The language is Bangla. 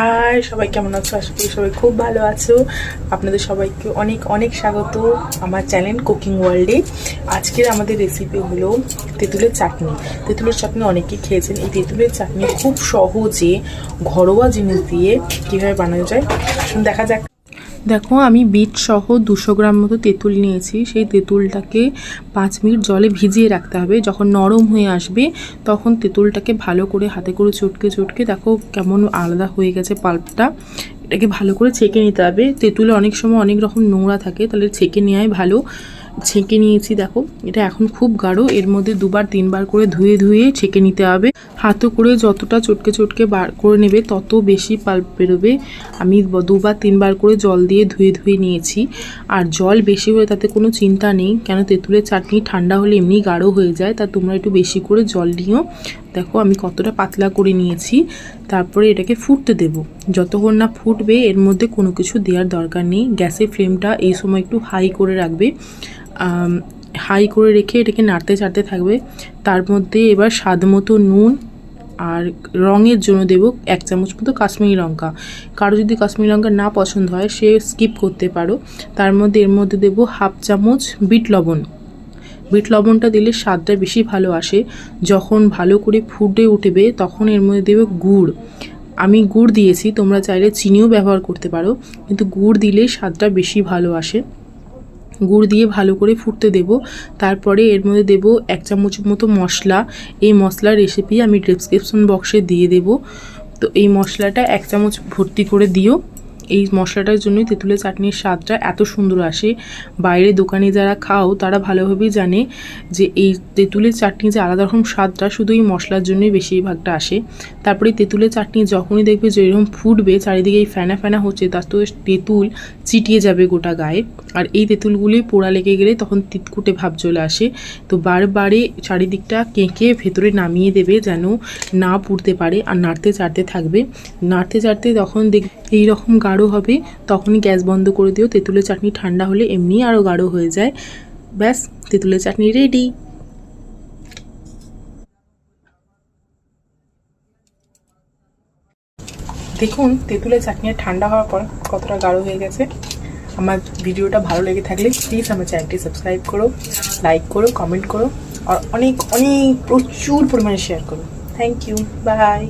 হাই, সবাই কেমন আছো? আশা করি সবাই খুব ভালো আছো। আপনাদের সবাইকে অনেক অনেক স্বাগত আমার চ্যানেল কুকিং ওয়ার্ল্ডে। আজকের আমাদের রেসিপি হলো তেঁতুলের চাটনি। তেঁতুলের চাটনি অনেকেই খেয়েছেন। এই তেঁতুলের চাটনি খুব সহজে ঘরোয়া জিনিস দিয়ে কীভাবে বানানো যায় আসুন দেখা যাক। দেখো, আমি বিট সহ 200 গ্রাম মতো তেঁতুল নিয়েছি। সেই তেঁতুলটাকে 5 মিনিট জলে ভিজিয়ে রাখতে হবে। যখন নরম হয়ে আসবে তখন তেঁতুলটাকে ভালো করে হাতে করে চটকে দেখো কেমন আলাদা হয়ে গেছে পাল্পটা। এটাকে ভালো করে ছেঁকে নিতে হবে। তেঁতুলে অনেক সময় অনেক রকম নোংরা থাকে, তাহলে ছেঁকে নেওয়াই ভালো। ছেঁকে নিয়েছি। দেখো এটা এখন খুব গাঢ়, এর মধ্যে 2-3 বার করে ধুয়ে ছেঁকে নিতে হবে। হাতে করে যতটা চটকে বার করে নেবে তত বেশি পাল্প বেরোবে। আমি 2-3 বার করে জল দিয়ে ধুয়ে নিয়েছি। আর জল বেশি হলে তাতে কোনো চিন্তা নেই, কেন তেঁতুলের চাটনি ঠান্ডা হলে এমনি গাঢ় হয়ে যায়, তা তোমরা একটু বেশি করে জল নিও। দেখো আমি কতটা পাতলা করে নিয়েছি। তারপরে এটাকে ফুটতে দেব। যতক্ষণ না ফুটবে এর মধ্যে কোনো কিছু দেওয়ার দরকার নেই। গ্যাসের ফ্লেমটা এই সময় একটু হাই করে রাখবে। হাই করে রেখে এটাকে নাড়তে চাড়তে থাকবে। তার মধ্যে এবার স্বাদ মতো নুন, আর রঙের জন্য দেব 1 চামচ মতো কাশ্মীরি লঙ্কা। কারো যদি কাশ্মীরি লঙ্কা না পছন্দ হয় সে স্কিপ করতে পারো। তার মধ্যে এর মধ্যে দেব 1/2 চামচ বিট লবণ। বিট লবণটা দিলে স্বাদটা বেশি ভালো আসে। যখন ভালো করে ফুটে উঠবে তখন এর মধ্যে দেব গুড়। আমি গুড় দিয়েছি, তোমরা চাইলে চিনিও ব্যবহার করতে পারো, কিন্তু গুড় দিলে স্বাদটা বেশি ভালো আসে। গুড় দিয়ে ভালো করে ফুটতে দেব। তারপরে এর মধ্যে দেব 1 চামচ মতো মশলা। এই মশলার রেসিপি আমি ডেসক্রিপশন বক্সে দিয়ে দেব। তো এই মশলাটা 1 চামচ ভর্তি করে দিও। এই মশলাটার জন্যই তেঁতুলের চাটনির স্বাদটা এত সুন্দর আসে। বাইরে দোকানে যারা খাও তারা ভালোভাবেই জানে যে এই তেঁতুলের চাটনি যে আলাদা রকম স্বাদটা শুধু এই মশলার জন্যই বেশিরভাগটা আসে। তারপরে তেঁতুলের চাটনি যখনই দেখবে যে এরকম ফুটবে, চারিদিকে এই ফেনা হচ্ছে, তার তো তেঁতুল চিটিয়ে যাবে গোটা গায়ে। আর এই তেঁতুলগুলি পোড়া লেগে গেলে তখন তিতকুটে ভাব চলে আসে। তো বারে চারিদিকটা কেঁকে ভেতরে নামিয়ে দেবে যেন না পুড়তে পারে, আর নাড়তে চাড়তে থাকবে। নাড়তে চাড়তে যখন এইরকম গাঢ় হবে তখনই গ্যাস বন্ধ করে দিও। তেঁতুলের চাটনি ঠান্ডা হলে এমনি আরও গাঢ় হয়ে যায়। ব্যাস, তেঁতুলের চাটনি রেডি। দেখুন তেঁতুলের চাটনি ঠান্ডা হওয়ার পর কতটা গাঢ় হয়ে গেছে। আমার ভিডিওটা ভালো লেগে থাকলে প্লিজ আমার চ্যানেলটি সাবস্ক্রাইব করো, লাইক করো, কমেন্ট করো, আর অনেক প্রচুর পরিমাণে শেয়ার করো। Thank you, by.